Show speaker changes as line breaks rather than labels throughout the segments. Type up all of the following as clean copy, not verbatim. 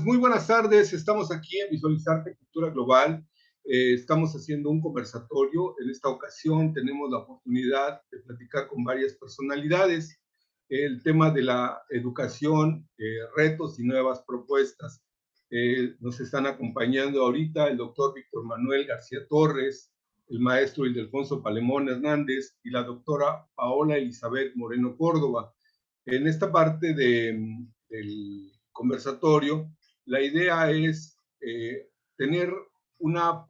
muy buenas tardes. Estamos aquí en Visualizarte Cultura Global. Estamos haciendo un conversatorio. En esta ocasión tenemos la oportunidad de platicar con varias personalidades. El tema de la educación, retos y nuevas propuestas. Nos están acompañando ahorita el doctor Víctor Manuel García Torres, el maestro Ildefonso Palemón Hernández y la doctora Paola Elizabeth Moreno Córdoba. En esta parte del conversatorio, la idea es tener una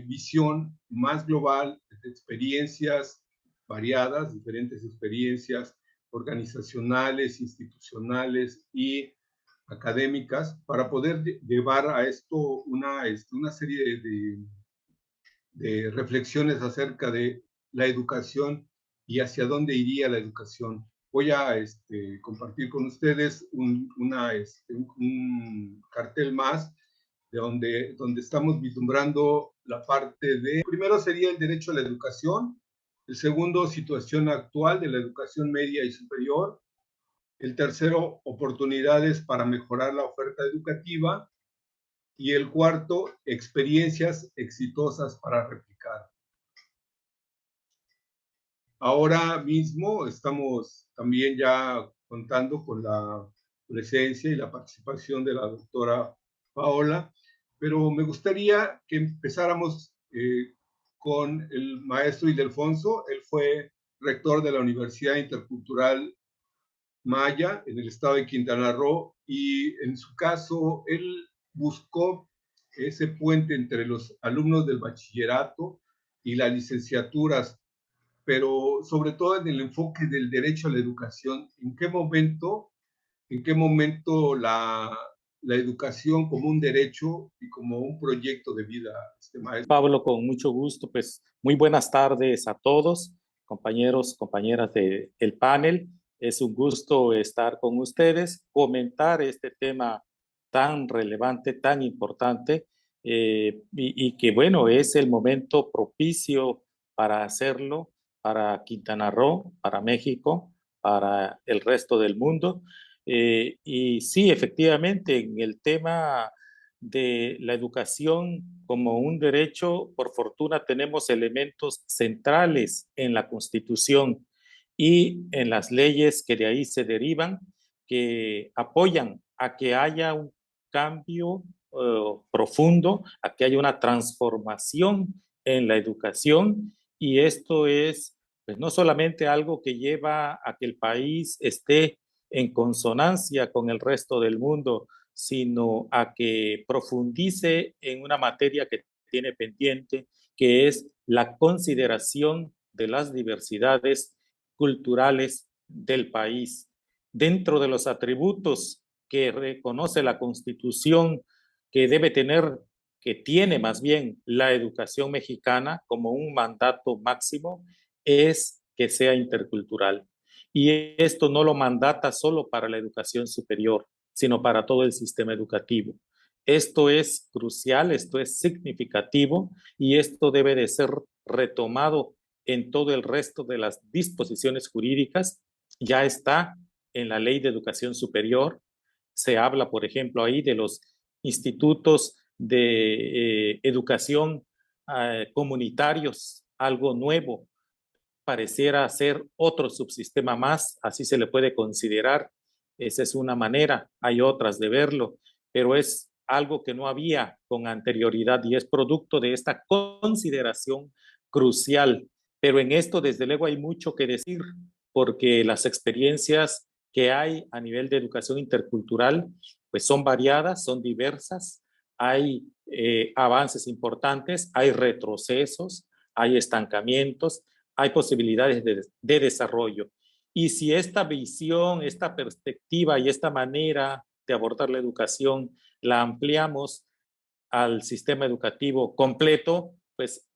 visión más global de experiencias variadas, diferentes experiencias organizacionales, institucionales y académicas, para poder llevar a esto una serie de reflexiones acerca de la educación y hacia dónde iría la educación. Voy a compartir con ustedes un cartel más de donde estamos vislumbrando la parte de, primero sería el derecho a la educación, el segundo, situación actual de la educación media y superior, el tercero, oportunidades para mejorar la oferta educativa, y el cuarto, experiencias exitosas para replicar. Ahora mismo estamos también ya contando con la presencia y la participación de la doctora Paola, pero me gustaría que empezáramos con el maestro Ildefonso. Él fue rector de la Universidad Intercultural Maya en el estado de Quintana Roo, y en su caso él buscó ese puente entre los alumnos del bachillerato y las licenciaturas, pero sobre todo en el enfoque del derecho a la educación. ¿En qué momento la educación como un derecho y como un proyecto de vida, maestro?
Pablo, con mucho gusto, pues muy buenas tardes a todos, compañeros, compañeras del panel. Es un gusto estar con ustedes, comentar este tema tan relevante, tan importante, y que bueno, es el momento propicio para hacerlo, para Quintana Roo, para México, para el resto del mundo. Y sí, efectivamente, en el tema de la educación como un derecho, por fortuna tenemos elementos centrales en la Constitución y en las leyes que de ahí se derivan, que apoyan a que haya un cambio profundo, a que haya una transformación en la educación, y esto es pues, no solamente algo que lleva a que el país esté en consonancia con el resto del mundo, sino a que profundice en una materia que tiene pendiente, que es la consideración de las diversidades culturales del país. Dentro de los atributos que reconoce la Constitución que debe tener, que tiene más bien la educación mexicana como un mandato máximo, es que sea intercultural. Y esto no lo mandata solo para la educación superior, sino para todo el sistema educativo. Esto es crucial, esto es significativo, y esto debe de ser retomado en todo el resto de las disposiciones jurídicas. Ya está en la Ley de Educación Superior. Se habla, por ejemplo, ahí de los institutos de educación comunitarios, algo nuevo. Pareciera ser otro subsistema más, así se le puede considerar. Esa es una manera, hay otras de verlo, pero es algo que no había con anterioridad y es producto de esta consideración crucial. Pero en esto, desde luego, hay mucho que decir, porque las experiencias que hay a nivel de educación intercultural, pues son variadas, son diversas, hay avances importantes, hay retrocesos, hay estancamientos, hay posibilidades de desarrollo. Y si esta visión, esta perspectiva y esta manera de abordar la educación la ampliamos al sistema educativo completo, pues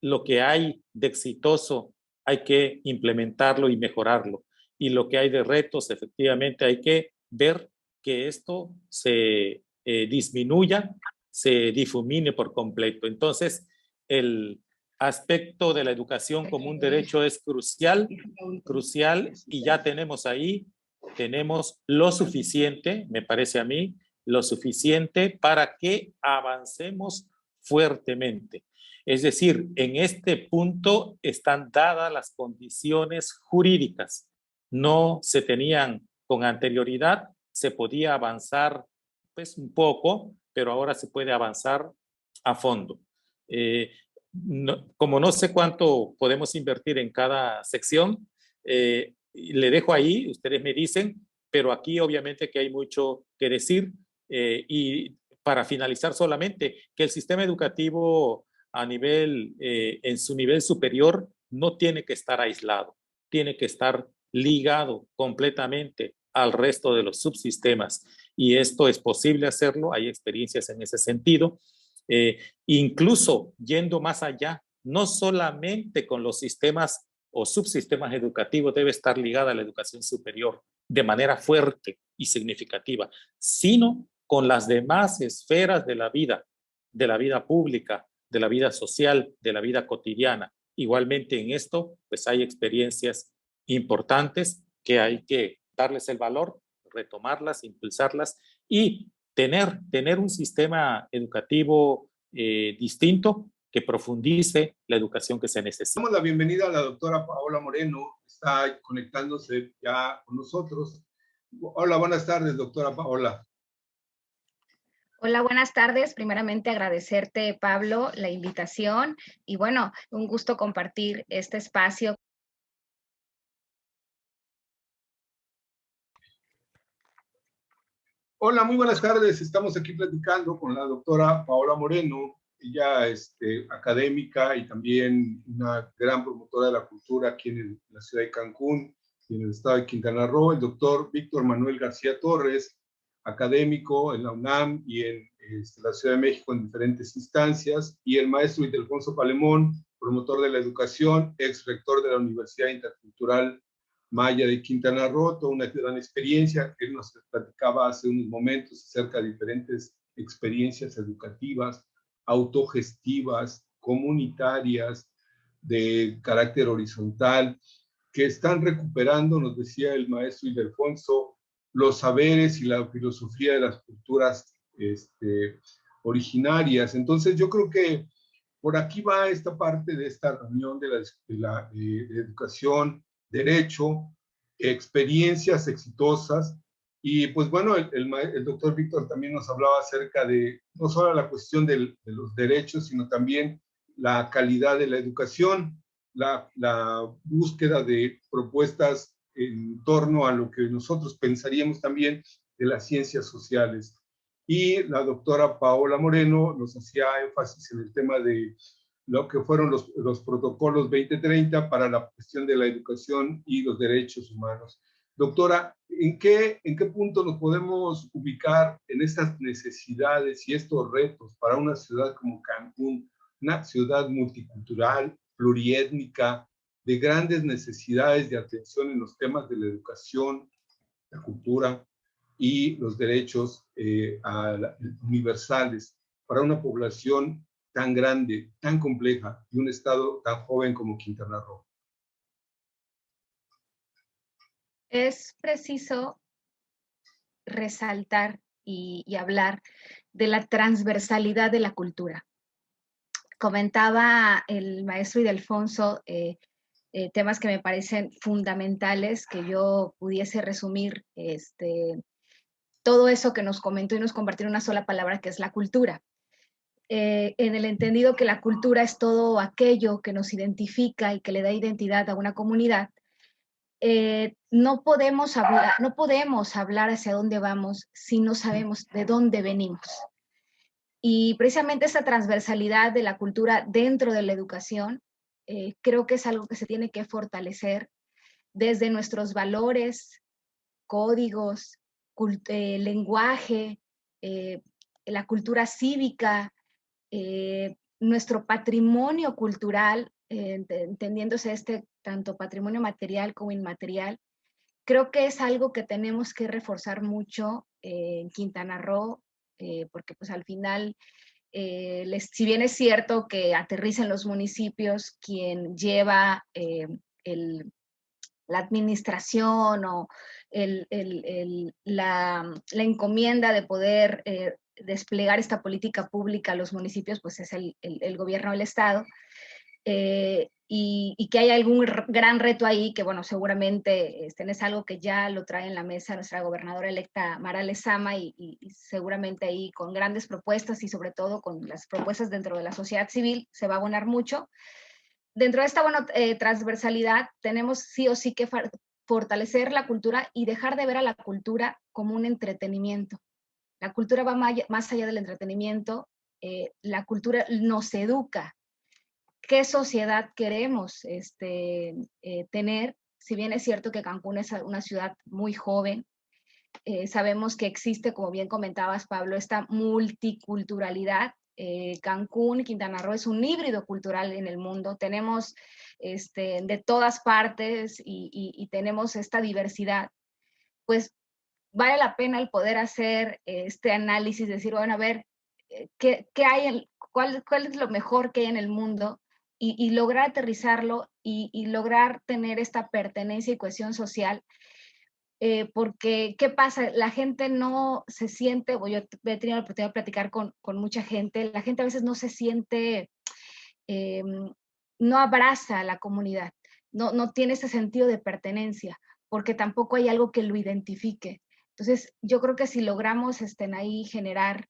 lo que hay de exitoso hay que implementarlo y mejorarlo. Y lo que hay de retos, efectivamente, hay que ver que esto se disminuya, se difumine por completo. Entonces, el aspecto de la educación como un derecho es crucial, crucial, y ya tenemos ahí, tenemos lo suficiente, me parece a mí, lo suficiente para que avancemos fuertemente. Es decir, en este punto están dadas las condiciones jurídicas. No se tenían con anterioridad, se podía avanzar pues un poco, pero ahora se puede avanzar a fondo. Como no sé cuánto podemos invertir en cada sección, le dejo ahí, ustedes me dicen, pero aquí obviamente que hay mucho que decir. Y para finalizar solamente, que el sistema educativo a nivel, en su nivel superior, no tiene que estar aislado, tiene que estar ligado completamente al resto de los subsistemas. Y esto es posible hacerlo, hay experiencias en ese sentido. Incluso yendo más allá, no solamente con los sistemas o subsistemas educativos debe estar ligada a la educación superior de manera fuerte y significativa, sino con las demás esferas de la vida pública, de la vida social, de la vida cotidiana. Igualmente en esto, pues hay experiencias importantes que hay que darles el valor, retomarlas, impulsarlas y tener un sistema educativo distinto que profundice la educación que se necesita.
Damos la bienvenida a la doctora Paola Moreno, está conectándose ya con nosotros. Hola, buenas tardes, doctora Paola.
Hola, buenas tardes. Primeramente agradecerte, Pablo, la invitación y bueno, un gusto compartir este espacio.
Hola, muy buenas tardes. Estamos aquí platicando con la doctora Paola Moreno. Ella es académica y también una gran promotora de la cultura aquí en la ciudad de Cancún y en el estado de Quintana Roo. El doctor Víctor Manuel García Torres, académico en la UNAM y en la Ciudad de México en diferentes instancias. Y el maestro Ildefonso Palemón, promotor de la educación, ex rector de la Universidad Intercultural Maya de Quintana Roo, toda una gran experiencia que él nos platicaba hace unos momentos acerca de diferentes experiencias educativas, autogestivas, comunitarias, de carácter horizontal, que están recuperando, nos decía el maestro Ildefonso, los saberes y la filosofía de las culturas originarias. Entonces yo creo que por aquí va esta parte de esta reunión de educación, derecho, experiencias exitosas. Y pues bueno, el doctor Víctor también nos hablaba acerca de no solo la cuestión de los derechos, sino también la calidad de la educación, la búsqueda de propuestas en torno a lo que nosotros pensaríamos también de las ciencias sociales. Y la doctora Paola Moreno nos hacía énfasis en el tema de lo que fueron los protocolos 2030 para la cuestión de la educación y los derechos humanos. Doctora, ¿en qué punto nos podemos ubicar en estas necesidades y estos retos para una ciudad como Cancún, una ciudad multicultural, pluriétnica, de grandes necesidades de atención en los temas de la educación, la cultura y los derechos universales para una población tan grande, tan compleja y un estado tan joven como Quintana Roo?
Es preciso resaltar y hablar de la transversalidad de la cultura. Comentaba el maestro Ildefonso temas que me parecen fundamentales, que yo pudiese resumir todo eso que nos comentó y nos compartió en una sola palabra, que es la cultura. En el entendido que la cultura es todo aquello que nos identifica y que le da identidad a una comunidad, no podemos hablar hacia dónde vamos si no sabemos de dónde venimos. Y precisamente esa transversalidad de la cultura dentro de la educación, creo que es algo que se tiene que fortalecer desde nuestros valores, códigos, lenguaje, la cultura cívica, nuestro patrimonio cultural, entendiéndose tanto patrimonio material como inmaterial. Creo que es algo que tenemos que reforzar mucho en Quintana Roo, porque pues al final, si bien es cierto que aterriza en los municipios, quien lleva la administración o la encomienda de poder desplegar esta política pública a los municipios, pues es el gobierno del Estado. Y que hay algún gran reto ahí, que bueno, seguramente es algo que ya lo trae en la mesa nuestra gobernadora electa Mara Lezama, y seguramente ahí con grandes propuestas y sobre todo con las propuestas dentro de la sociedad civil se va a abonar mucho. Dentro de esta transversalidad tenemos sí o sí que fortalecer la cultura y dejar de ver a la cultura como un entretenimiento. La cultura va más allá del entretenimiento, la cultura nos educa. ¿Qué sociedad queremos tener? Si bien es cierto que Cancún es una ciudad muy joven, sabemos que existe, como bien comentabas, Pablo, esta multiculturalidad. Cancún y Quintana Roo es un híbrido cultural en el mundo. Tenemos de todas partes y tenemos esta diversidad. Pues vale la pena el poder hacer este análisis, decir, bueno, a ver, ¿qué hay cuál es lo mejor que hay en el mundo? Y lograr aterrizarlo y lograr tener esta pertenencia y cohesión social, porque ¿qué pasa? La gente no se siente, o yo he tenido la oportunidad de platicar con mucha gente, la gente a veces no se siente, no abraza a la comunidad, no tiene ese sentido de pertenencia, porque tampoco hay algo que lo identifique. Entonces, yo creo que si logramos ahí generar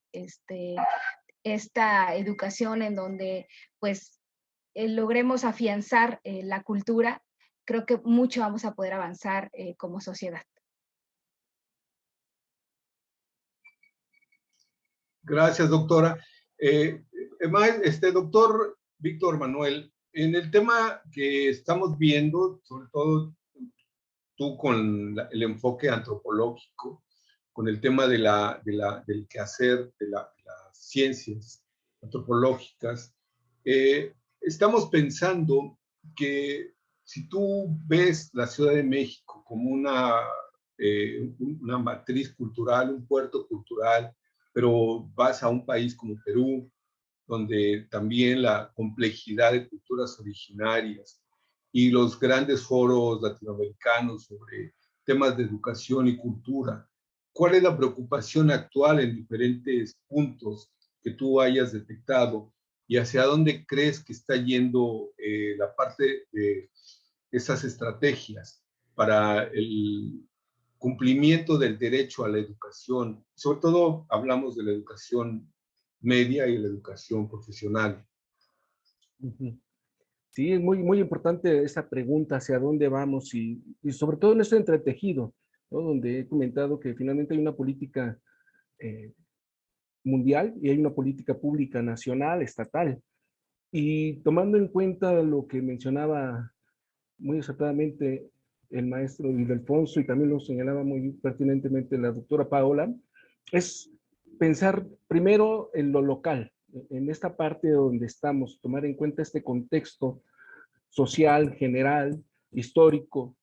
esta educación en donde pues logremos afianzar la cultura, creo que mucho vamos a poder avanzar como sociedad.
Gracias, doctora. Doctor Víctor Manuel, en el tema que estamos viendo, sobre todo tú con el enfoque antropológico, con el tema del quehacer de las ciencias antropológicas, estamos pensando que si tú ves la Ciudad de México como una matriz cultural, un puerto cultural, pero vas a un país como Perú, donde también la complejidad de culturas originarias y los grandes foros latinoamericanos sobre temas de educación y cultura, ¿cuál es la preocupación actual en diferentes puntos que tú hayas detectado y hacia dónde crees que está yendo la parte de esas estrategias para el cumplimiento del derecho a la educación? Sobre todo hablamos de la educación media y la educación profesional.
Sí, es muy importante esa pregunta, hacia dónde vamos y sobre todo en este entretejido, ¿no? Donde he comentado que finalmente hay una política mundial y hay una política pública nacional, estatal. Y tomando en cuenta lo que mencionaba muy acertadamente el maestro Ildefonso y también lo señalaba muy pertinentemente la doctora Paola, es pensar primero en lo local, en esta parte donde estamos, tomar en cuenta este contexto social, general, histórico,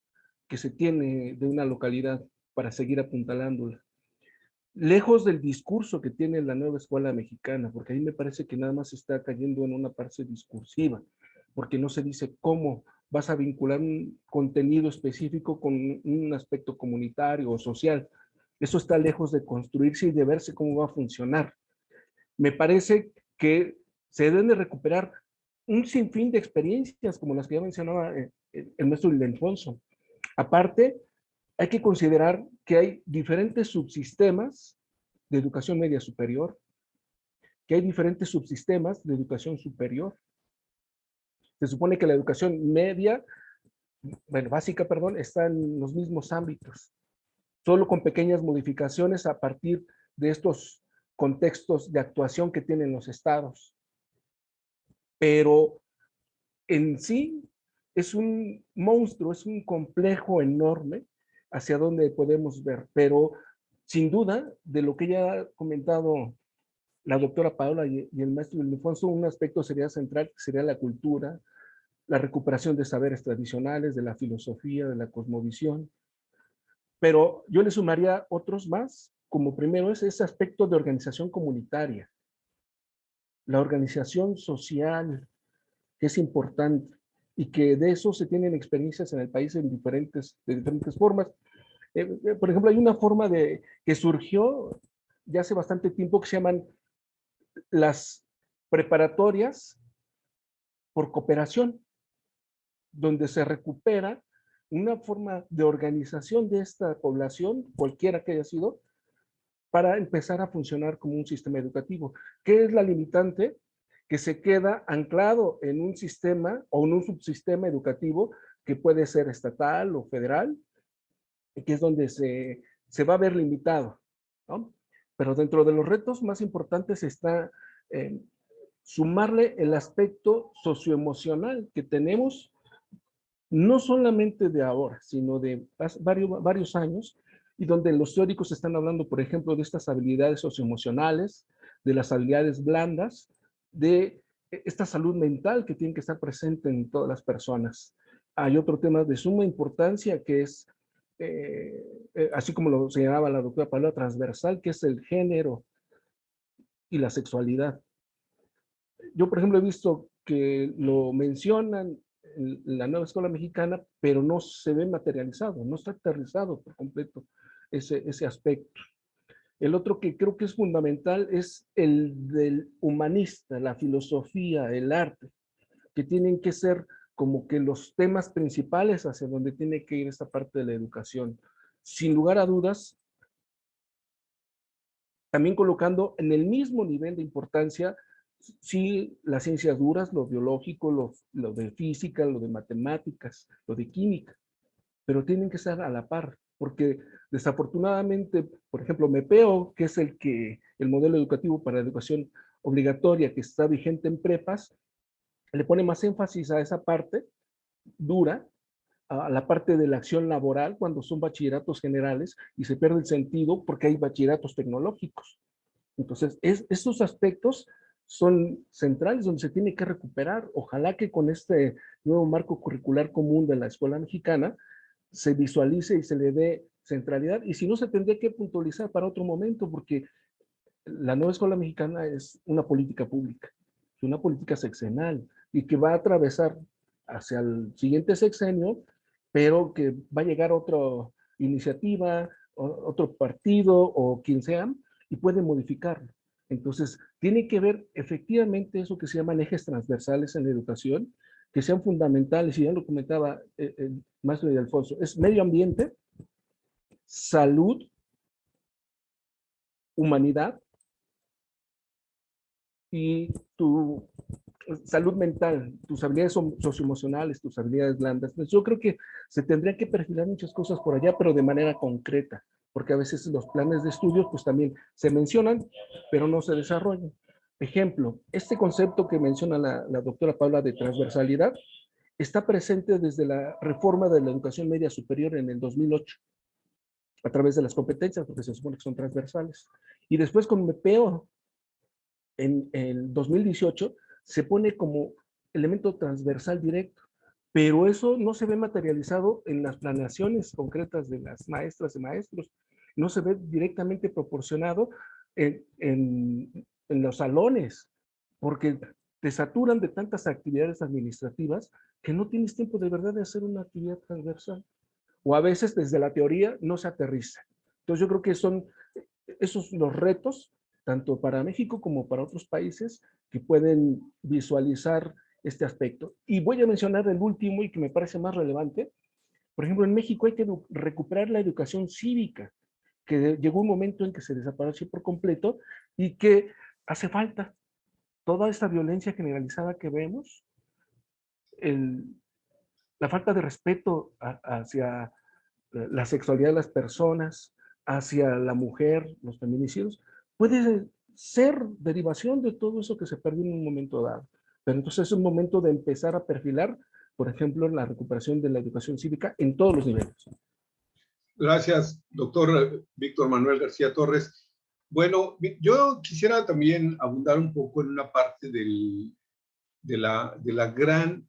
que se tiene de una localidad para seguir apuntalándola. Lejos del discurso que tiene la nueva escuela mexicana, porque ahí me parece que nada más está cayendo en una parte discursiva, porque no se dice cómo vas a vincular un contenido específico con un aspecto comunitario o social. Eso está lejos de construirse y de verse cómo va a funcionar. Me parece que se deben de recuperar un sinfín de experiencias como las que ya mencionaba el maestro Ildefonso. Aparte, hay que considerar que hay diferentes subsistemas de educación media superior, que hay diferentes subsistemas de educación superior. Se supone que la educación media, básica, está en los mismos ámbitos, solo con pequeñas modificaciones a partir de estos contextos de actuación que tienen los estados. Pero en sí es un monstruo, es un complejo enorme hacia donde podemos ver, pero sin duda, de lo que ya ha comentado la doctora Paola y el maestro Ildefonso, un aspecto sería central, que sería la cultura, la recuperación de saberes tradicionales, de la filosofía, de la cosmovisión, pero yo le sumaría otros más, como primero es ese aspecto de organización comunitaria, la organización social, que es importante, y que de eso se tienen experiencias en el país de diferentes formas. Por ejemplo, hay una forma que surgió ya hace bastante tiempo que se llaman las preparatorias por cooperación, donde se recupera una forma de organización de esta población, cualquiera que haya sido, para empezar a funcionar como un sistema educativo. ¿Qué es la limitante? Que se queda anclado en un sistema o en un subsistema educativo que puede ser estatal o federal, que es donde se va a ver limitado, ¿no? Pero dentro de los retos más importantes está sumarle el aspecto socioemocional que tenemos, no solamente de ahora, sino de varios años, y donde los teóricos están hablando, por ejemplo, de estas habilidades socioemocionales, de las habilidades blandas, de esta salud mental que tiene que estar presente en todas las personas. Hay otro tema de suma importancia que es, así como lo señalaba la doctora Paula, transversal, que es el género y la sexualidad. Yo, por ejemplo, he visto que lo mencionan en la nueva escuela mexicana, pero no se ve materializado, no está aterrizado por completo ese aspecto. El otro que creo que es fundamental es el del humanista, la filosofía, el arte, que tienen que ser como que los temas principales hacia donde tiene que ir esta parte de la educación. Sin lugar a dudas, también colocando en el mismo nivel de importancia, sí, las ciencias duras, lo biológico, lo de física, lo de matemáticas, lo de química, pero tienen que estar a la par, porque desafortunadamente, por ejemplo, MEPEO, que es el modelo educativo para la educación obligatoria que está vigente en prepas, le pone más énfasis a esa parte dura, a la parte de la acción laboral cuando son bachilleratos generales, y se pierde el sentido porque hay bachilleratos tecnológicos. Entonces, esos aspectos son centrales donde se tiene que recuperar. Ojalá que con este nuevo marco curricular común de la escuela mexicana se visualice y se le dé centralidad, y si no, se tendría que puntualizar para otro momento, porque la nueva escuela mexicana es una política pública, es una política sexenal, y que va a atravesar hacia el siguiente sexenio, pero que va a llegar otra iniciativa, otro partido o quien sea, y puede modificarlo. Entonces, tiene que ver efectivamente eso que se llaman ejes transversales en la educación, que sean fundamentales, y ya lo comentaba el maestro de Alfonso, es medio ambiente, salud, humanidad y tu salud mental, tus habilidades socioemocionales, tus habilidades blandas. Entonces, yo creo que se tendría que perfilar muchas cosas por allá, pero de manera concreta, porque a veces los planes de estudios pues también se mencionan, pero no se desarrollan. Ejemplo, este concepto que menciona la doctora Paula de transversalidad está presente desde la reforma de la educación media superior en el 2008, a través de las competencias, porque se supone que son transversales. Y después con MEPEO, en el 2018, se pone como elemento transversal directo, pero eso no se ve materializado en las planeaciones concretas de las maestras y maestros, no se ve directamente proporcionado en los salones, porque te saturan de tantas actividades administrativas que no tienes tiempo de verdad de hacer una actividad transversal, o a veces desde la teoría no se aterriza. Entonces yo creo que son esos los retos, tanto para México como para otros países, que pueden visualizar este aspecto. Y voy a mencionar el último y que me parece más relevante. Por ejemplo, en México hay que recuperar la educación cívica, que llegó un momento en que se desapareció por completo y que hace falta. Toda esta violencia generalizada que vemos, la falta de respeto hacia la sexualidad de las personas, hacia la mujer, los feminicidios, puede ser derivación de todo eso que se perdió en un momento dado. Pero entonces es un momento de empezar a perfilar, por ejemplo, la recuperación de la educación cívica en todos los niveles.
Gracias, doctor Víctor Manuel García Torres. Bueno, yo quisiera también abundar un poco en una parte de la gran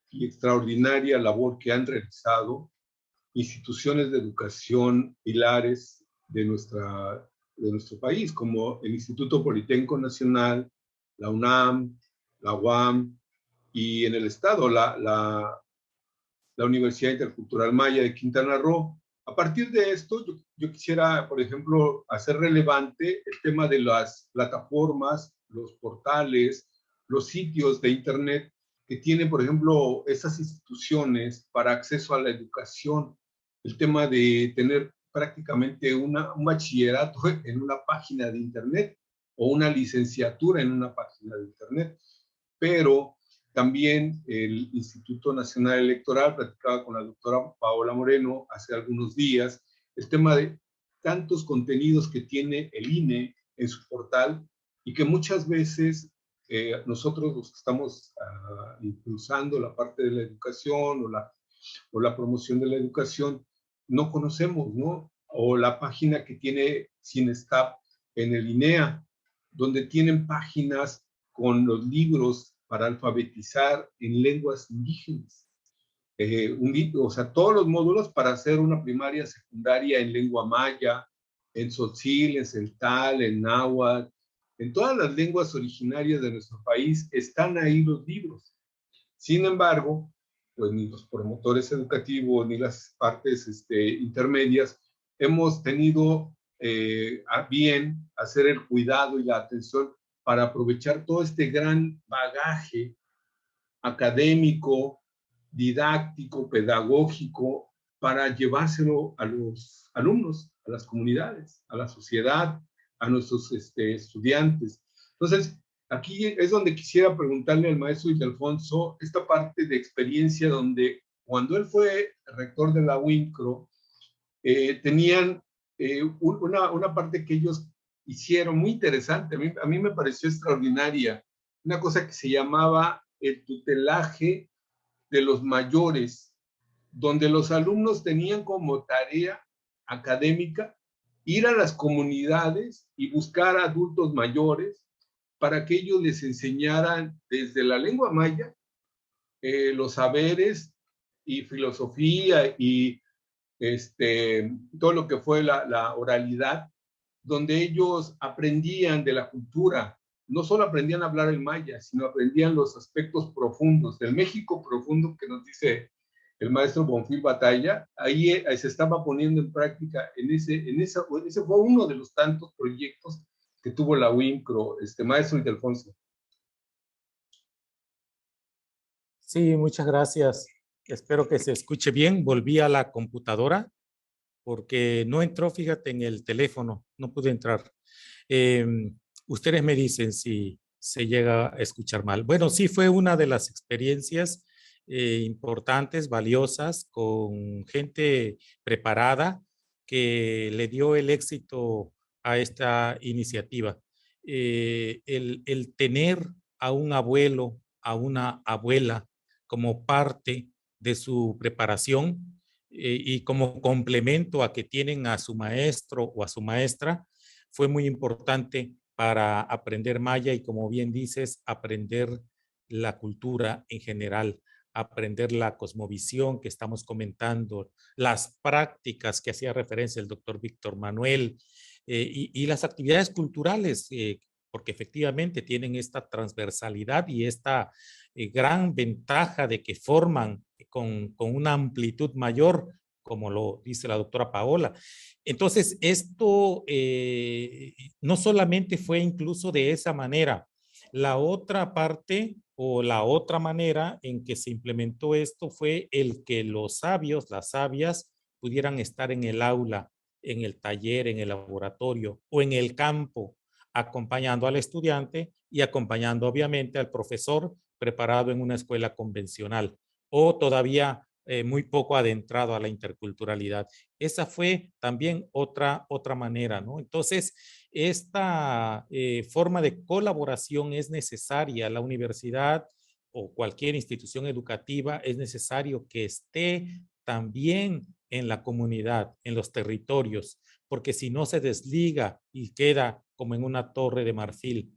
y extraordinaria labor que han realizado instituciones de educación pilares de nuestro país, como el Instituto Politécnico Nacional, la UNAM, la UAM, y en el estado, la Universidad Intercultural Maya de Quintana Roo. A partir de esto, yo quisiera, por ejemplo, hacer relevante el tema de las plataformas, los portales, los sitios de Internet que tienen, por ejemplo, esas instituciones para acceso a la educación. El tema de tener prácticamente un bachillerato en una página de Internet o una licenciatura en una página de Internet. Pero también el Instituto Nacional Electoral, platicaba con la doctora Paola Moreno hace algunos días, el tema de tantos contenidos que tiene el INE en su portal y que muchas veces nosotros los que estamos impulsando la parte de la educación o la promoción de la educación no conocemos, ¿no? O la página que tiene CINESTAP en el INEA, donde tienen páginas con los libros para alfabetizar en lenguas indígenas. O sea, todos los módulos para hacer una primaria, secundaria en lengua maya, en tzotzil, en celtal, en náhuatl, en todas las lenguas originarias de nuestro país están ahí los libros. Sin embargo, pues ni los promotores educativos ni las partes intermedias hemos tenido a bien hacer el cuidado y la atención para aprovechar todo este gran bagaje académico, didáctico, pedagógico, para llevárselo a los alumnos, a las comunidades, a la sociedad, a nuestros estudiantes. Entonces, aquí es donde quisiera preguntarle al maestro Ildefonso esta parte de experiencia donde cuando él fue rector de la UINCRO, tenían una parte que ellos hicieron muy interesante, a mí me pareció extraordinaria, una cosa que se llamaba el tutelaje de los mayores, donde los alumnos tenían como tarea académica ir a las comunidades y buscar a adultos mayores para que ellos les enseñaran desde la lengua maya los saberes y filosofía y todo lo que fue la oralidad, donde ellos aprendían de la cultura. No solo aprendían a hablar el maya, sino aprendían los aspectos profundos del México profundo que nos dice el maestro Bonfil Batalla. Ahí se estaba poniendo en práctica, ese fue uno de los tantos proyectos que tuvo la UINCRO, maestro Ildefonso.
Sí, muchas gracias. Espero que se escuche bien. Volví a la computadora porque no entró, fíjate, en el teléfono. No pude entrar. Ustedes me dicen si se llega a escuchar mal. Bueno, sí, fue una de las experiencias importantes, valiosas, con gente preparada que le dio el éxito a esta iniciativa. El tener a un abuelo, a una abuela como parte de su preparación y como complemento a que tienen a su maestro o a su maestra, fue muy importante para aprender maya y, como bien dices, aprender la cultura en general, aprender la cosmovisión que estamos comentando, las prácticas que hacía referencia el doctor Víctor Manuel y las actividades culturales, porque efectivamente tienen esta transversalidad y esta gran ventaja de que forman con una amplitud mayor, como lo dice la doctora Paola. Entonces, esto no solamente fue incluso de esa manera. La otra parte o la otra manera en que se implementó esto fue el que los sabios, las sabias, pudieran estar en el aula, en el taller, en el laboratorio o en el campo, acompañando al estudiante y acompañando obviamente al profesor preparado en una escuela convencional o todavía muy poco adentrado a la interculturalidad. Esa fue también otra manera, ¿no? Entonces, esta forma de colaboración es necesaria. La universidad o cualquier institución educativa es necesario que esté también en la comunidad, en los territorios, porque si no se desliga y queda como en una torre de marfil.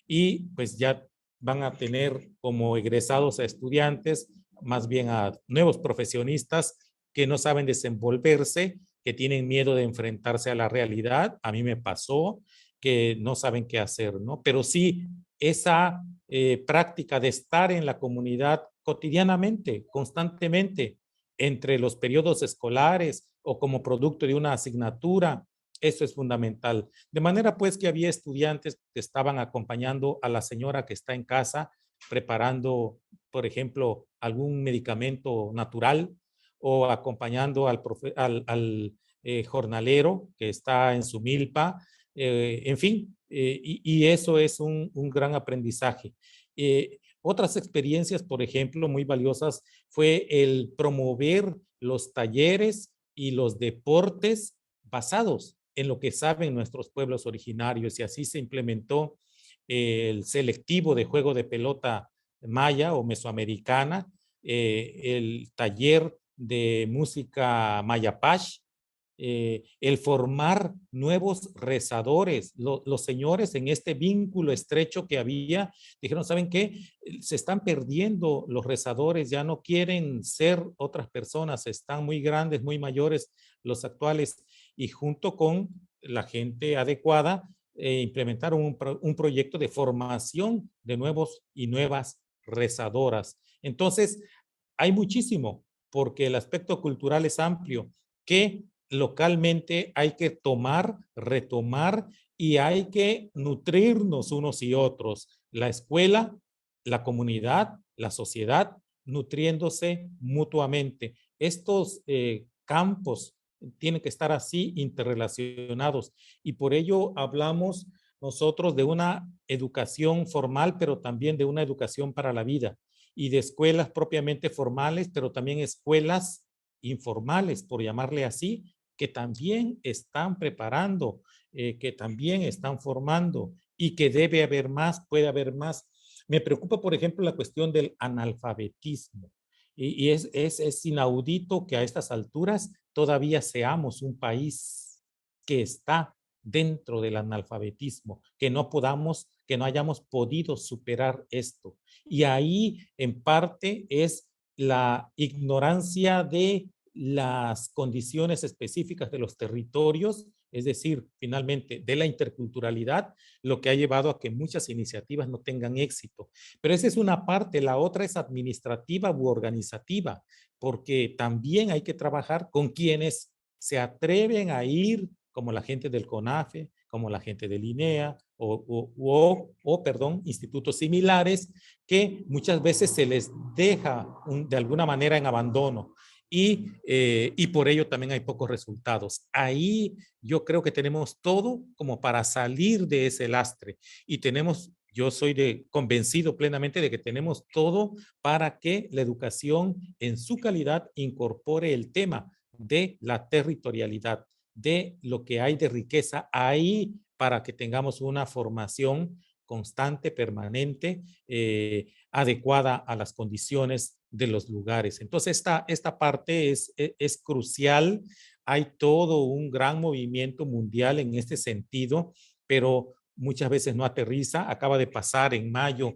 Y pues ya van a tener como egresados a estudiantes, más bien a nuevos profesionistas que no saben desenvolverse, que tienen miedo de enfrentarse a la realidad. A mí me pasó que no saben qué hacer, ¿no? Pero sí esa práctica de estar en la comunidad cotidianamente, constantemente, entre los periodos escolares o como producto de una asignatura. Eso es fundamental. De manera pues que había estudiantes que estaban acompañando a la señora que está en casa preparando, por ejemplo, algún medicamento natural, o acompañando al jornalero que está en su milpa, en fin, y eso es un gran aprendizaje. Otras experiencias, por ejemplo, muy valiosas, fue el promover los talleres y los deportes basados en lo que saben nuestros pueblos originarios, y así se implementó el selectivo de juego de pelota maya o mesoamericana, el taller de música mayapash, el formar nuevos rezadores. Los señores, en este vínculo estrecho que había, dijeron, ¿saben qué? Se están perdiendo los rezadores, ya no quieren ser otras personas, están muy grandes, muy mayores los actuales, y junto con la gente adecuada, implementaron un proyecto de formación de nuevos y nuevas rezadoras. Entonces, hay muchísimo, porque el aspecto cultural es amplio, que localmente hay que tomar, retomar, y hay que nutrirnos unos y otros. La escuela, la comunidad, la sociedad, nutriéndose mutuamente. Estos campos tienen que estar así interrelacionados, y por ello hablamos nosotros de una educación formal, pero también de una educación para la vida, y de escuelas propiamente formales, pero también escuelas informales, por llamarle así, que también están preparando, que también están formando, y que debe haber más, puede haber más. Me preocupa, por ejemplo, la cuestión del analfabetismo. Y es inaudito que a estas alturas todavía seamos un país que está dentro del analfabetismo, que no podamos, que no hayamos podido superar esto. Y ahí, en parte, es la ignorancia de las condiciones específicas de los territorios, es decir, finalmente, de la interculturalidad, lo que ha llevado a que muchas iniciativas no tengan éxito. Pero esa es una parte. La otra es administrativa u organizativa, porque también hay que trabajar con quienes se atreven a ir, como la gente del CONAFE, como la gente del INEA, perdón, institutos similares, que muchas veces se les deja de alguna manera en abandono, y por ello también hay pocos resultados. Ahí yo creo que tenemos todo como para salir de ese lastre, y yo soy convencido plenamente de que tenemos todo para que la educación en su calidad incorpore el tema de la territorialidad, de lo que hay de riqueza ahí, para que tengamos una formación constante, permanente, adecuada a las condiciones de los lugares. Entonces, esta parte es crucial. Hay todo un gran movimiento mundial en este sentido, pero muchas veces no aterriza. Acaba de pasar en mayo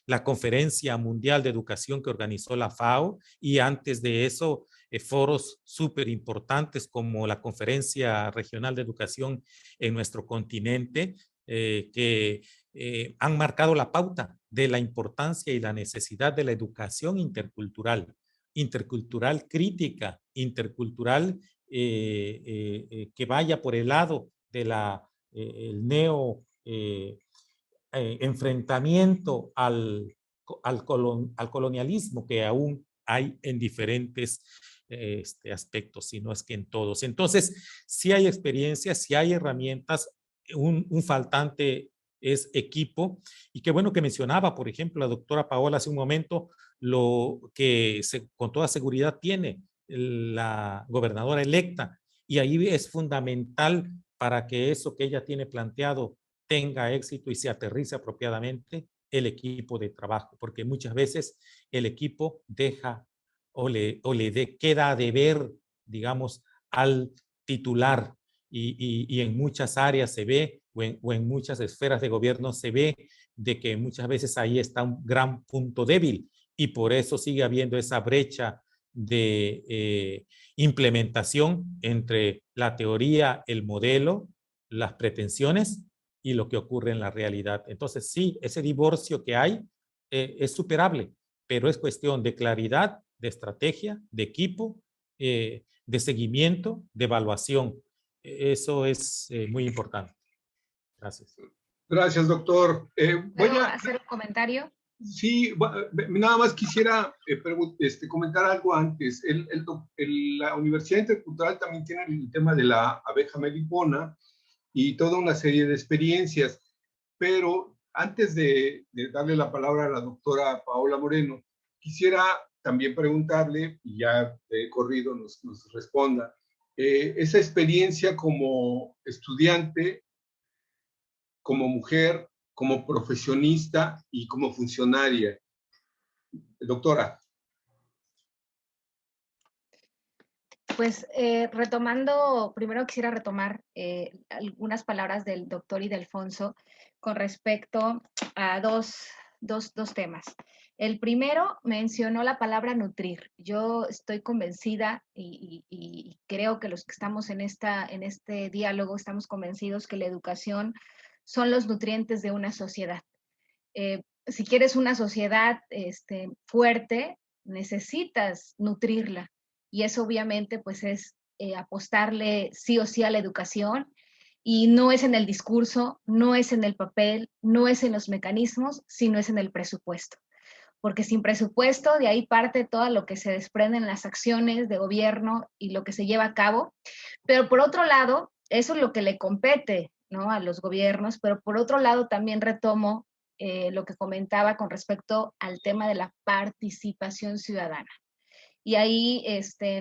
la Conferencia Mundial de Educación que organizó la FAO, y antes de eso, foros súper importantes como la Conferencia Regional de Educación en nuestro continente, que han marcado la pauta de la importancia y la necesidad de la educación intercultural, intercultural crítica, intercultural que vaya por el lado de el neo enfrentamiento al colonialismo que aún hay en diferentes aspectos, si no es que en todos. Entonces, si hay experiencias, si hay herramientas, un faltante es equipo. Y qué bueno que mencionaba, por ejemplo, la doctora Paola hace un momento, lo que con toda seguridad tiene la gobernadora electa, y ahí es fundamental para que eso que ella tiene planteado tenga éxito y se aterrice apropiadamente, el equipo de trabajo, porque muchas veces el equipo deja queda a deber, digamos, al titular, y en muchas áreas se ve, o en muchas esferas de gobierno se ve, de que muchas veces ahí está un gran punto débil, y por eso sigue habiendo esa brecha de implementación entre la teoría, el modelo, las pretensiones y lo que ocurre en la realidad. Entonces, sí, ese divorcio que hay es superable, pero es cuestión de claridad, de estrategia, de equipo de seguimiento, de evaluación. Eso es muy importante. Gracias.
Gracias, doctor. Voy
¿Puedo
a...
hacer un comentario?
Sí, nada más quisiera comentar algo antes. La Universidad Intercultural también tiene el tema de la abeja melipona y toda una serie de experiencias, pero antes de darle la palabra a la doctora Paola Moreno, quisiera también preguntarle, y ya de corrido nos responda, esa experiencia como estudiante, como mujer, como profesionista y como funcionaria. Doctora.
Pues retomando, primero quisiera retomar algunas palabras del doctor Ildefonso con respecto a dos temas. El primero mencionó la palabra nutrir. Yo estoy convencida y creo que los que estamos en este diálogo estamos convencidos que la educación son los nutrientes de una sociedad. Si quieres una sociedad fuerte, necesitas nutrirla. Y eso obviamente pues es apostarle sí o sí a la educación, y no es en el discurso, no es en el papel, no es en los mecanismos, sino es en el presupuesto. Porque sin presupuesto de ahí parte todo lo que se desprende en las acciones de gobierno y lo que se lleva a cabo. Pero por otro lado, eso es lo que le compete, ¿no?, a los gobiernos, pero por otro lado también retomo lo que comentaba con respecto al tema de la participación ciudadana. Y ahí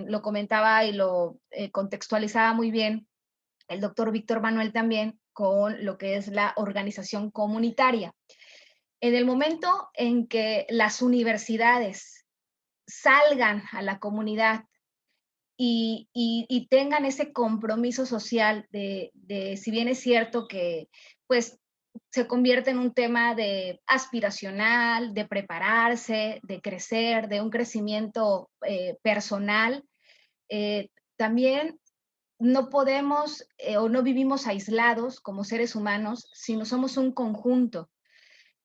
lo comentaba y lo contextualizaba muy bien el doctor Víctor Manuel también con lo que es la organización comunitaria. En el momento en que las universidades salgan a la comunidad y tengan ese compromiso social de, si bien es cierto que pues se convierte en un tema de aspiracional, de prepararse, de crecer, de un crecimiento personal, también no podemos o no vivimos aislados como seres humanos, sino somos un conjunto.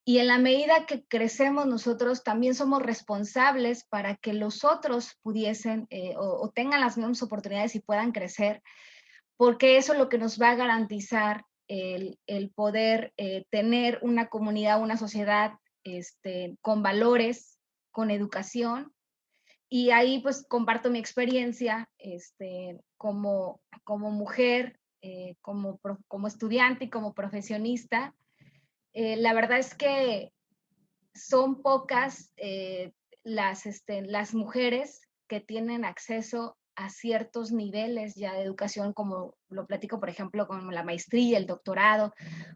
Y en la medida que crecemos nosotros, también somos responsables para que los otros pudiesen o tengan las mismas oportunidades y puedan crecer, porque eso es lo que nos va a garantizar el poder tener una comunidad, una sociedad con valores, con educación. Y ahí pues comparto mi experiencia como mujer, como estudiante y como profesionista. La verdad es que son pocas las mujeres que tienen acceso a ciertos niveles ya de educación, como lo platico, por ejemplo, con la maestría, el doctorado.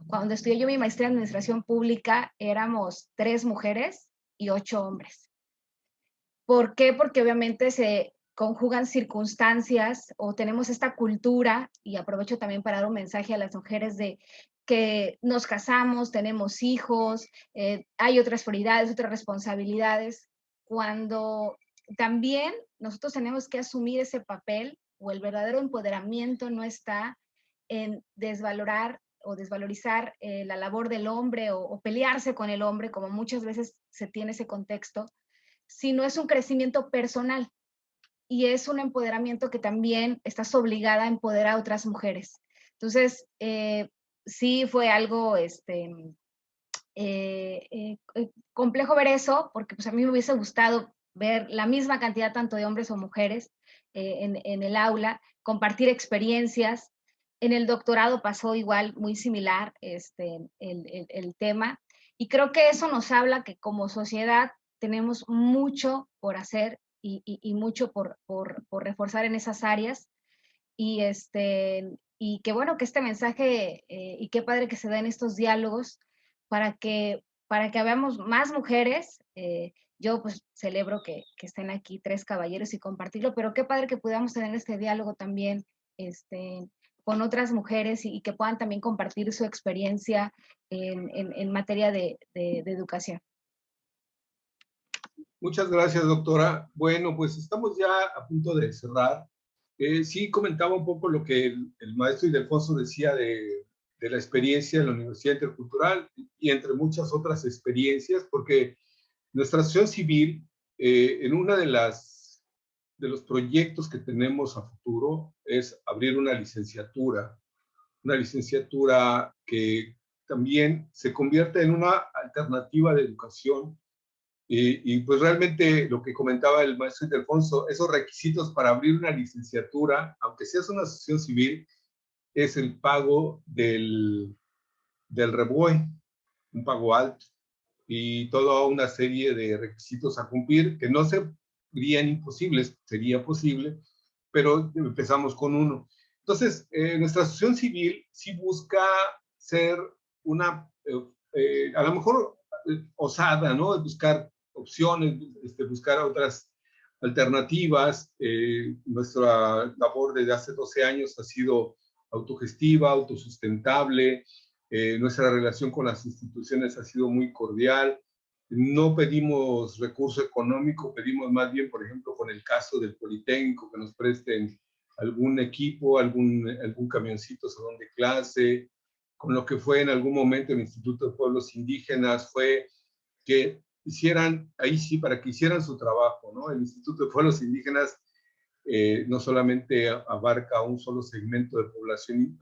Cuando estudié yo mi maestría en administración pública, éramos 3 mujeres y 8 hombres. ¿Por qué? Porque obviamente se conjugan circunstancias o tenemos esta cultura, y aprovecho también para dar un mensaje a las mujeres de que nos casamos, tenemos hijos, hay otras prioridades, otras responsabilidades, cuando también nosotros tenemos que asumir ese papel, o el verdadero empoderamiento no está en desvalorar o desvalorizar la labor del hombre o pelearse con el hombre, como muchas veces se tiene ese contexto, sino es un crecimiento personal y es un empoderamiento que también estás obligada a empoderar a otras mujeres. Entonces, sí fue algo complejo ver eso, porque pues a mí me hubiese gustado ver la misma cantidad tanto de hombres o mujeres en el aula, compartir experiencias. En el doctorado pasó igual, muy similar el tema, y creo que eso nos habla que como sociedad tenemos mucho por hacer y mucho por reforzar en esas áreas, y qué bueno que este mensaje, y qué padre que se den estos diálogos para que veamos más mujeres. Yo pues celebro que estén aquí 3 caballeros y compartirlo, pero qué padre que podamos tener este diálogo también con otras mujeres y que puedan también compartir su experiencia en materia de educación.
Muchas gracias, doctora. Bueno, pues estamos ya a punto de cerrar. Sí comentaba un poco lo que el maestro Ildefonso decía de la experiencia de la Universidad Intercultural y entre muchas otras experiencias, porque nuestra sociedad civil, en una de las de los proyectos que tenemos a futuro es abrir una licenciatura que también se convierte en una alternativa de educación. Y pues realmente lo que comentaba el maestro Ildefonso, esos requisitos para abrir una licenciatura, aunque seas una asociación civil, es el pago del REBOE, un pago alto, y toda una serie de requisitos a cumplir que no serían imposibles, sería posible, pero empezamos con uno. Entonces, nuestra asociación civil sí busca ser una, a lo mejor osada, ¿no? Buscar opciones, buscar otras alternativas. Nuestra labor desde hace 12 años ha sido autogestiva, autosustentable. Nuestra relación con las instituciones ha sido muy cordial. No pedimos recurso económico, pedimos más bien, por ejemplo, con el caso del Politécnico, que nos presten algún equipo, algún camioncito, salón de clase. Con lo que fue en algún momento el Instituto de Pueblos Indígenas, fue que hicieran, ahí sí, para que hicieran su trabajo, ¿no? El Instituto de Pueblos Indígenas no solamente abarca un solo segmento de población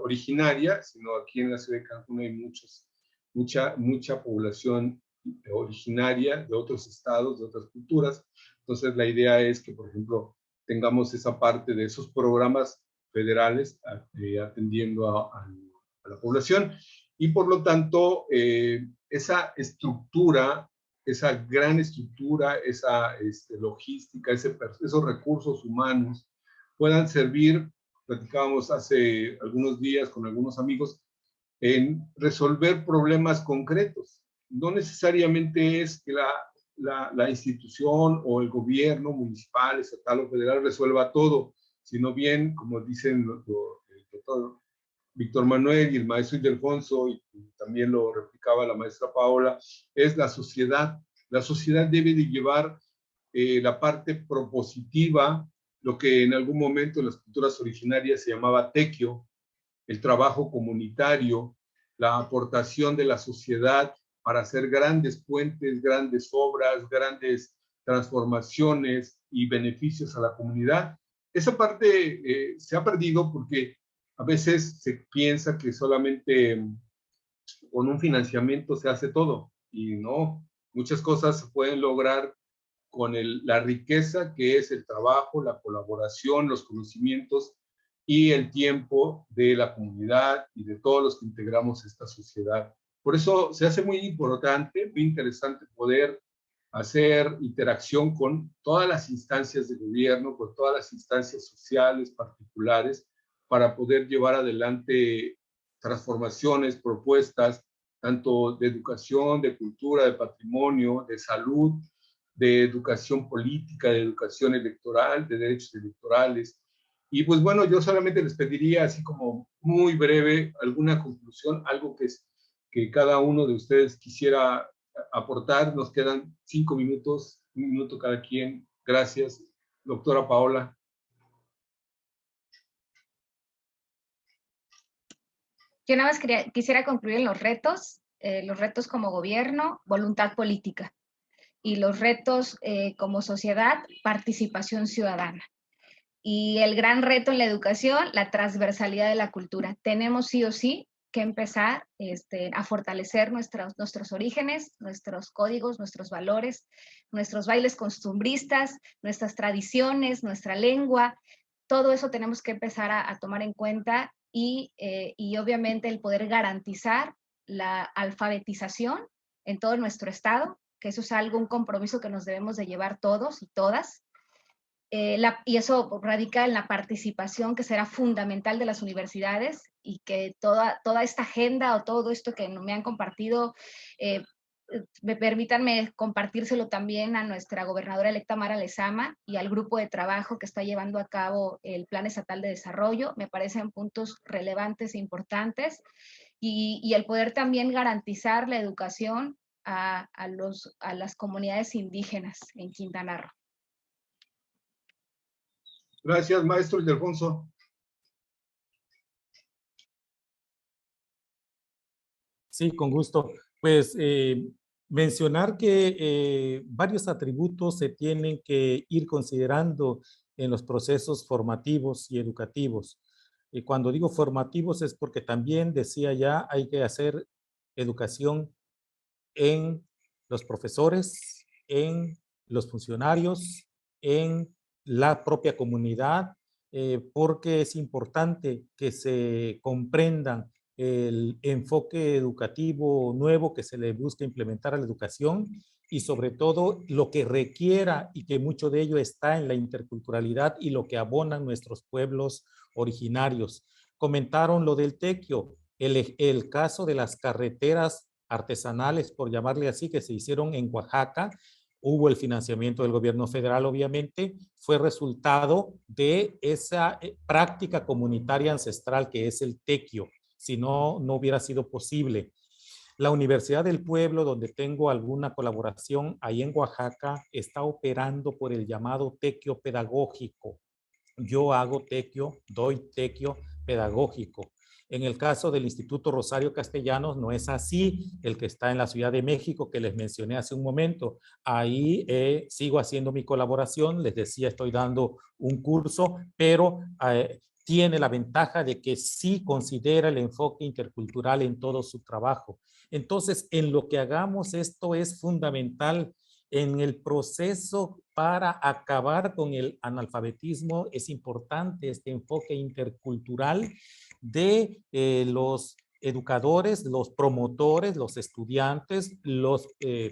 originaria, sino aquí en la ciudad de Cancún hay mucha población originaria de otros estados, de otras culturas. Entonces la idea es que, por ejemplo, tengamos esa parte de esos programas federales atendiendo a la población, y por lo tanto esa estructura, esa gran estructura, esa logística, esos recursos humanos puedan servir. Platicábamos hace algunos días con algunos amigos en resolver problemas concretos. No necesariamente es que la institución o el gobierno municipal, estatal o federal resuelva todo, sino bien, como dicen el doctor Víctor Manuel y el maestro Ildefonso, y también lo replicaba la maestra Paola, es la sociedad. La sociedad debe de llevar la parte propositiva, lo que en algún momento en las culturas originarias se llamaba tequio, el trabajo comunitario, la aportación de la sociedad para hacer grandes puentes, grandes obras, grandes transformaciones y beneficios a la comunidad. Esa parte se ha perdido porque a veces se piensa que solamente con un financiamiento se hace todo, y no, muchas cosas se pueden lograr con la riqueza que es el trabajo, la colaboración, los conocimientos y el tiempo de la comunidad y de todos los que integramos esta sociedad. Por eso se hace muy importante, muy interesante poder hacer interacción con todas las instancias de gobierno, con todas las instancias sociales particulares, para poder llevar adelante transformaciones, propuestas, tanto de educación, de cultura, de patrimonio, de salud, de educación política, de educación electoral, de derechos electorales. Y pues bueno, yo solamente les pediría, así como muy breve, alguna conclusión, algo que cada uno de ustedes quisiera aportar. Nos quedan 5 minutos, 1 minuto cada quien. Gracias, doctora Paola.
Yo nada más quisiera concluir en los retos como gobierno, voluntad política, y los retos como sociedad, participación ciudadana. Y el gran reto en la educación, la transversalidad de la cultura. Tenemos sí o sí que empezar a fortalecer nuestros orígenes, nuestros códigos, nuestros valores, nuestros bailes costumbristas, nuestras tradiciones, nuestra lengua. Todo eso tenemos que empezar a tomar en cuenta, y obviamente el poder garantizar la alfabetización en todo nuestro estado, que eso es un compromiso que nos debemos de llevar todos y todas. Y eso radica en la participación, que será fundamental, de las universidades, y que toda esta agenda o todo esto que me han compartido, permítanme compartírselo también a nuestra gobernadora electa Mara Lezama y al grupo de trabajo que está llevando a cabo el Plan Estatal de Desarrollo. Me parecen puntos relevantes e importantes, y el poder también garantizar la educación a las comunidades indígenas en Quintana Roo.
Gracias, maestro Ildefonso.
Sí, con gusto. Pues mencionar que varios atributos se tienen que ir considerando en los procesos formativos y educativos. Y cuando digo formativos es porque también decía ya hay que hacer educación en los profesores, en los funcionarios, en la propia comunidad, porque es importante que se comprendan el enfoque educativo nuevo que se le busca implementar a la educación y sobre todo lo que requiera y que mucho de ello está en la interculturalidad y lo que abonan nuestros pueblos originarios. Comentaron lo del tequio, el caso de las carreteras artesanales, por llamarle así, que se hicieron en Oaxaca. Hubo el financiamiento del gobierno federal, obviamente, fue resultado de esa práctica comunitaria ancestral que es el tequio. Si no, no hubiera sido posible. La Universidad del Pueblo, donde tengo alguna colaboración ahí en Oaxaca, está operando por el llamado tequio pedagógico. Yo hago tequio, doy tequio pedagógico. En el caso del Instituto Rosario Castellanos no es así, el que está en la Ciudad de México que les mencioné hace un momento. Ahí sigo haciendo mi colaboración, les decía, estoy dando un curso, pero tiene la ventaja de que sí considera el enfoque intercultural en todo su trabajo. Entonces, en lo que hagamos, esto es fundamental. En el proceso para acabar con el analfabetismo es importante este enfoque intercultural de los educadores, los promotores, los estudiantes, los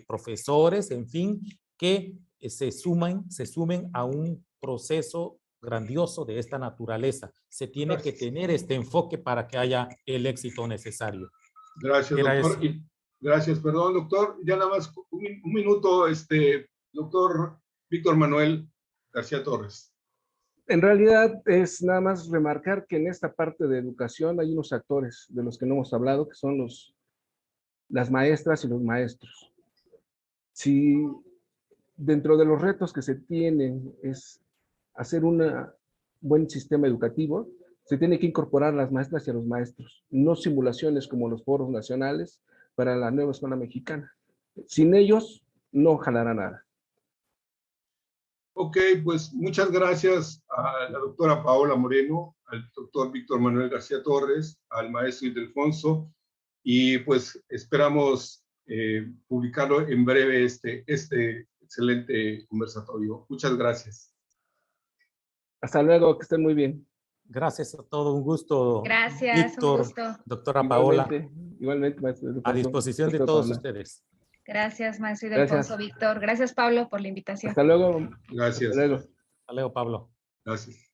profesores, en fin, que se sumen a un proceso grandioso de esta naturaleza. Se tiene que tener este enfoque para que haya el éxito necesario.
Gracias, doctor. Gracias, perdón, doctor. Ya nada más un minuto, doctor Víctor Manuel García Torres.
En realidad es nada más remarcar que en esta parte de educación hay unos actores de los que no hemos hablado, que son las maestras y los maestros. Si dentro de los retos que se tienen es hacer un buen sistema educativo, se tiene que incorporar a las maestras y a los maestros, no simulaciones como los foros nacionales para la nueva escuela mexicana. Sin ellos, no jalará nada.
Ok, pues muchas gracias a la doctora Paola Moreno, al doctor Víctor Manuel García Torres, al maestro Ildefonso, y pues esperamos publicarlo en breve este excelente conversatorio. Muchas gracias.
Hasta luego, que estén muy bien.
Gracias a todos, un gusto.
Gracias,
Víctor,
un gusto.
doctora Paola.
Igualmente, maestro Ildefonso.
A disposición de todos ustedes.
Gracias, maestro Ildefonso, Víctor. Gracias, Pablo, por la invitación.
Hasta luego.
Gracias.
Hasta luego.
Hasta luego, Pablo.
Gracias.